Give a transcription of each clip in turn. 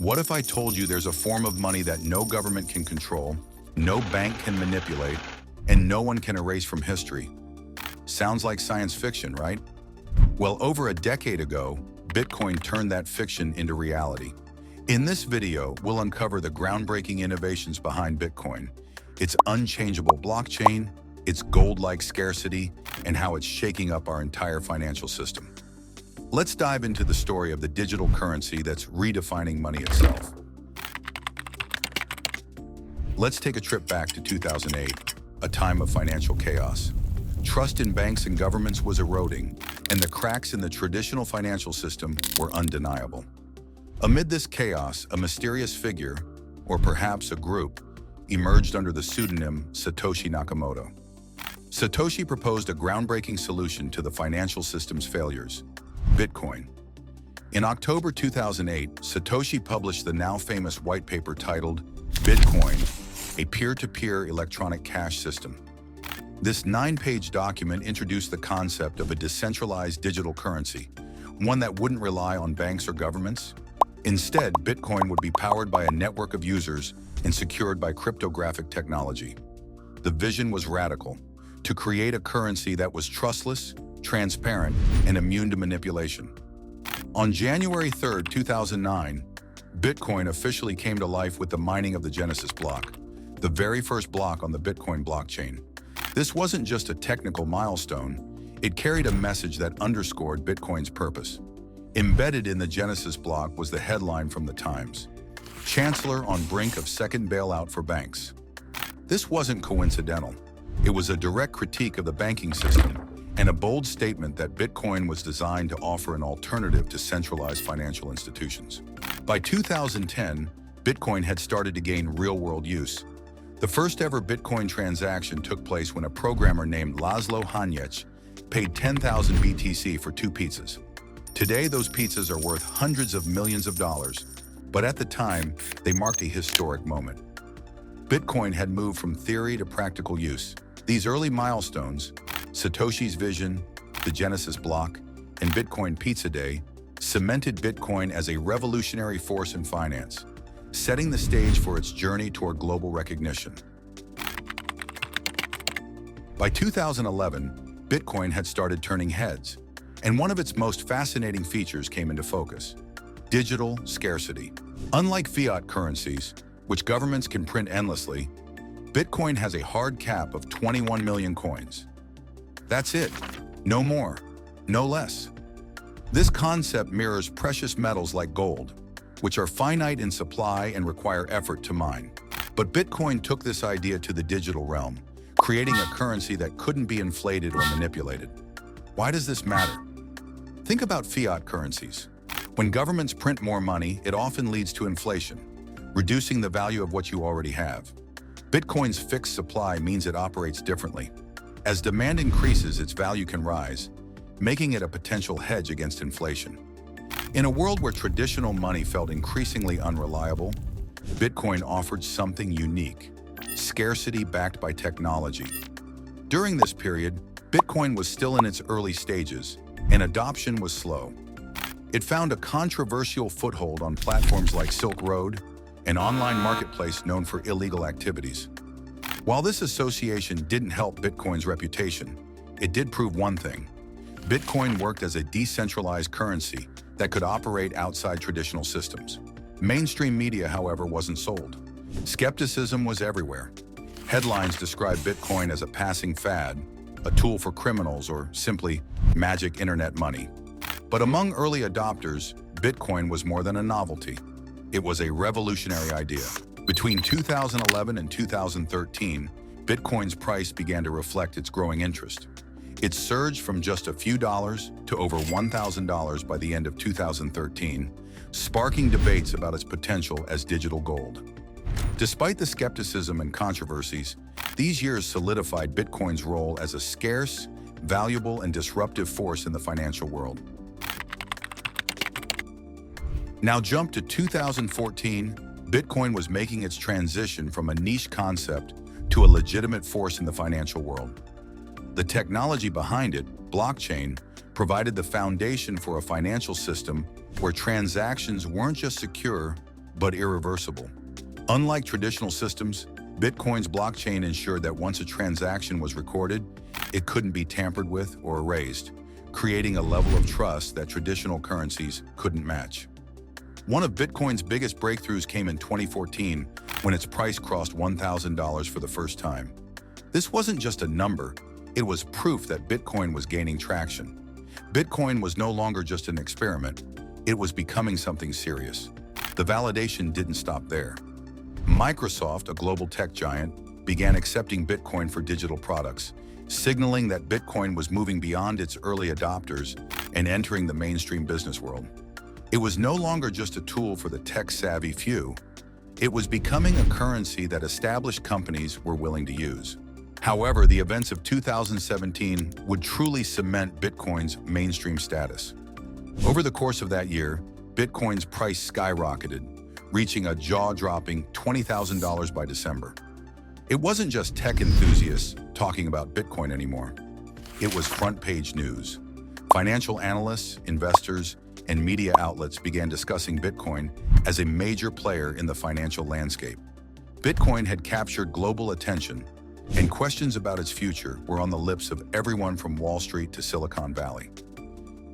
What if I told you there's a form of money that no government can control, no bank can manipulate, and no one can erase from history? Sounds like science fiction, right? Well, over a decade ago, Bitcoin turned that fiction into reality. In this video, we'll uncover the groundbreaking innovations behind Bitcoin, its unchangeable blockchain, its gold-like scarcity, and how it's shaking up our entire financial system. Let's dive into the story of the digital currency that's redefining money itself. Let's take a trip back to 2008, a time of financial chaos. Trust in banks and governments was eroding, and the cracks in the traditional financial system were undeniable. Amid this chaos, a mysterious figure, or perhaps a group, emerged under the pseudonym Satoshi Nakamoto. Satoshi proposed a groundbreaking solution to the financial system's failures: Bitcoin. In October 2008, Satoshi published the now famous white paper titled Bitcoin, a peer-to-peer electronic cash system. This 9-page document introduced the concept of a decentralized digital currency, one that wouldn't rely on banks or governments. Instead, Bitcoin would be powered by a network of users and secured by cryptographic technology. The vision was radical: to create a currency that was trustless, transparent, and immune to manipulation. On January 3, 2009, Bitcoin officially came to life with the mining of the Genesis block, the very first block on the Bitcoin blockchain. This wasn't just a technical milestone, it carried a message that underscored Bitcoin's purpose. Embedded in the Genesis block was the headline from the Times: "Chancellor on brink of second bailout for banks." This wasn't coincidental. It was a direct critique of the banking system and a bold statement that Bitcoin was designed to offer an alternative to centralized financial institutions. By 2010, Bitcoin had started to gain real-world use. The first ever Bitcoin transaction took place when a programmer named Laszlo Hanyecz paid 10,000 BTC for 2 pizzas. Today, those pizzas are worth hundreds of millions of dollars, but at the time, they marked a historic moment. Bitcoin had moved from theory to practical use. These early milestones, Satoshi's vision, the Genesis block, and Bitcoin Pizza Day, cemented Bitcoin as a revolutionary force in finance, setting the stage for its journey toward global recognition. By 2011, Bitcoin had started turning heads, and one of its most fascinating features came into focus: digital scarcity. Unlike fiat currencies, which governments can print endlessly, Bitcoin has a hard cap of 21 million coins. That's it. No more, no less. This concept mirrors precious metals like gold, which are finite in supply and require effort to mine. But Bitcoin took this idea to the digital realm, creating a currency that couldn't be inflated or manipulated. Why does this matter? Think about fiat currencies. When governments print more money, it often leads to inflation, reducing the value of what you already have. Bitcoin's fixed supply means it operates differently. As demand increases, its value can rise, making it a potential hedge against inflation. In a world where traditional money felt increasingly unreliable, Bitcoin offered something unique: scarcity backed by technology. During this period, Bitcoin was still in its early stages, and adoption was slow. It found a controversial foothold on platforms like Silk Road, an online marketplace known for illegal activities. While this association didn't help Bitcoin's reputation, it did prove one thing: Bitcoin worked as a decentralized currency that could operate outside traditional systems. Mainstream media, however, wasn't sold. Skepticism was everywhere. Headlines described Bitcoin as a passing fad, a tool for criminals, or simply magic internet money. But among early adopters, Bitcoin was more than a novelty. It was a revolutionary idea. Between 2011 and 2013, Bitcoin's price began to reflect its growing interest. It surged from just a few dollars to over $1,000 by the end of 2013, sparking debates about its potential as digital gold. Despite the skepticism and controversies, these years solidified Bitcoin's role as a scarce, valuable, and disruptive force in the financial world. Now jump to 2014, Bitcoin was making its transition from a niche concept to a legitimate force in the financial world. The technology behind it, blockchain, provided the foundation for a financial system where transactions weren't just secure, but irreversible. Unlike traditional systems, Bitcoin's blockchain ensured that once a transaction was recorded, it couldn't be tampered with or erased, creating a level of trust that traditional currencies couldn't match. One of Bitcoin's biggest breakthroughs came in 2014 when its price crossed $1,000 for the first time. This wasn't just a number, it was proof that Bitcoin was gaining traction. Bitcoin was no longer just an experiment, it was becoming something serious. The validation didn't stop there. Microsoft, a global tech giant, began accepting Bitcoin for digital products, signaling that Bitcoin was moving beyond its early adopters and entering the mainstream business world. It was no longer just a tool for the tech-savvy few. It was becoming a currency that established companies were willing to use. However, the events of 2017 would truly cement Bitcoin's mainstream status. Over the course of that year, Bitcoin's price skyrocketed, reaching a jaw-dropping $20,000 by December. It wasn't just tech enthusiasts talking about Bitcoin anymore. It was front-page news. Financial analysts, investors, and media outlets began discussing Bitcoin as a major player in the financial landscape. Bitcoin had captured global attention, and questions about its future were on the lips of everyone from Wall Street to Silicon Valley.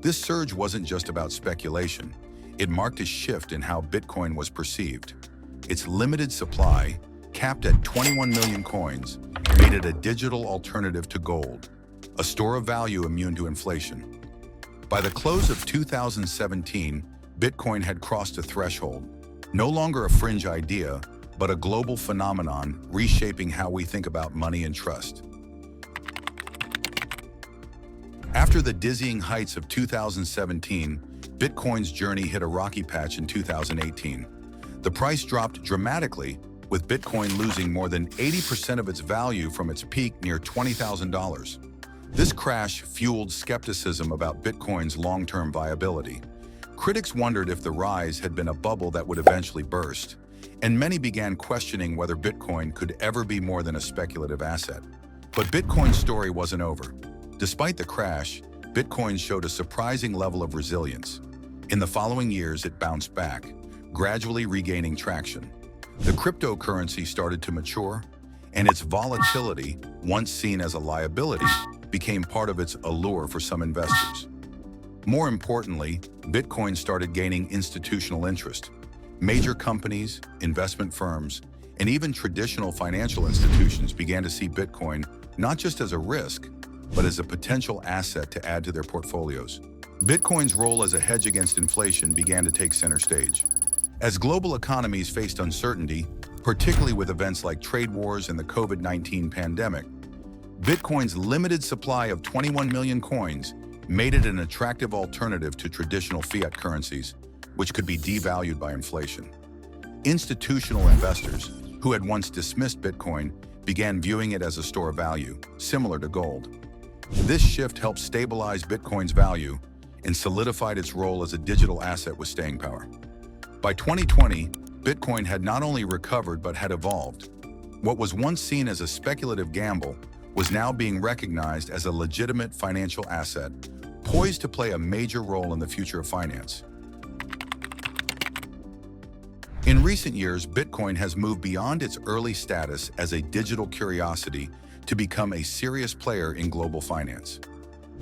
This surge wasn't just about speculation. It marked a shift in how Bitcoin was perceived. Its limited supply, capped at 21 million coins, made it a digital alternative to gold, a store of value immune to inflation. By the close of 2017, Bitcoin had crossed a threshold, no longer a fringe idea, but a global phenomenon reshaping how we think about money and trust. After the dizzying heights of 2017, Bitcoin's journey hit a rocky patch in 2018. The price dropped dramatically, with Bitcoin losing more than 80% of its value from its peak near $20,000. This crash fueled skepticism about Bitcoin's long-term viability. Critics wondered if the rise had been a bubble that would eventually burst, and many began questioning whether Bitcoin could ever be more than a speculative asset. But Bitcoin's story wasn't over. Despite the crash, Bitcoin showed a surprising level of resilience. In the following years, it bounced back, gradually regaining traction. The cryptocurrency started to mature, and its volatility, once seen as a liability, became part of its allure for some investors. More importantly, Bitcoin started gaining institutional interest. Major companies, investment firms, and even traditional financial institutions began to see Bitcoin not just as a risk, but as a potential asset to add to their portfolios. Bitcoin's role as a hedge against inflation began to take center stage. As global economies faced uncertainty, particularly with events like trade wars and the COVID-19 pandemic, Bitcoin's limited supply of 21 million coins made it an attractive alternative to traditional fiat currencies, which could be devalued by inflation. Institutional investors, who had once dismissed Bitcoin, began viewing it as a store of value, similar to gold. This shift helped stabilize Bitcoin's value and solidified its role as a digital asset with staying power. By 2020, Bitcoin had not only recovered but had evolved. What was once seen as a speculative gamble was now being recognized as a legitimate financial asset, poised to play a major role in the future of finance. In recent years, Bitcoin has moved beyond its early status as a digital curiosity to become a serious player in global finance.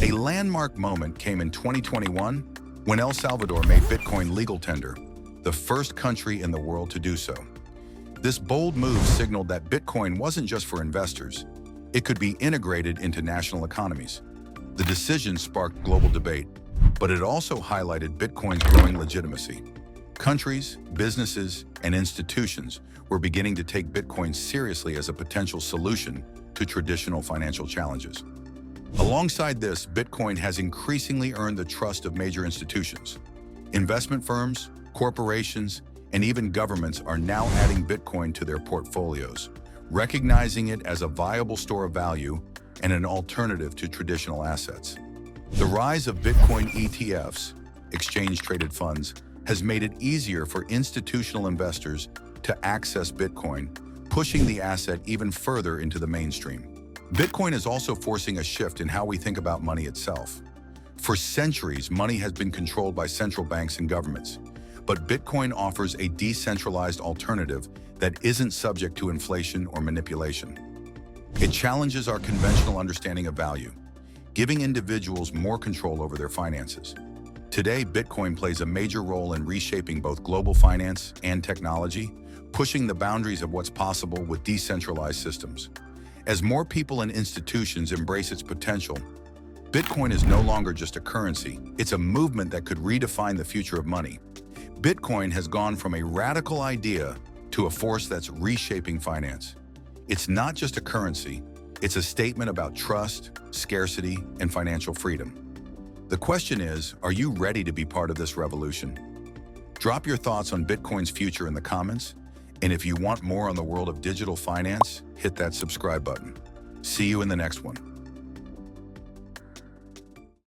A landmark moment came in 2021 when El Salvador made Bitcoin legal tender, the first country in the world to do so. This bold move signaled that Bitcoin wasn't just for investors. It could be integrated into national economies. The decision sparked global debate, but it also highlighted Bitcoin's growing legitimacy. Countries, businesses, and institutions were beginning to take Bitcoin seriously as a potential solution to traditional financial challenges. Alongside this, Bitcoin has increasingly earned the trust of major institutions. Investment firms, corporations, and even governments are now adding Bitcoin to their portfolios, recognizing it as a viable store of value and an alternative to traditional assets. The rise of Bitcoin ETFs, exchange-traded funds, has made it easier for institutional investors to access Bitcoin, pushing the asset even further into the mainstream. Bitcoin is also forcing a shift in how we think about money itself. For centuries, money has been controlled by central banks and governments. but Bitcoin offers a decentralized alternative that isn't subject to inflation or manipulation. It challenges our conventional understanding of value, giving individuals more control over their finances. Today, Bitcoin plays a major role in reshaping both global finance and technology, pushing the boundaries of what's possible with decentralized systems. As more people and institutions embrace its potential, Bitcoin is no longer just a currency, it's a movement that could redefine the future of money. Bitcoin has gone from a radical idea to a force that's reshaping finance. It's not just a currency, it's a statement about trust, scarcity, and financial freedom. The question is, are you ready to be part of this revolution? Drop your thoughts on Bitcoin's future in the comments, and if you want more on the world of digital finance, hit that subscribe button. See you in the next one.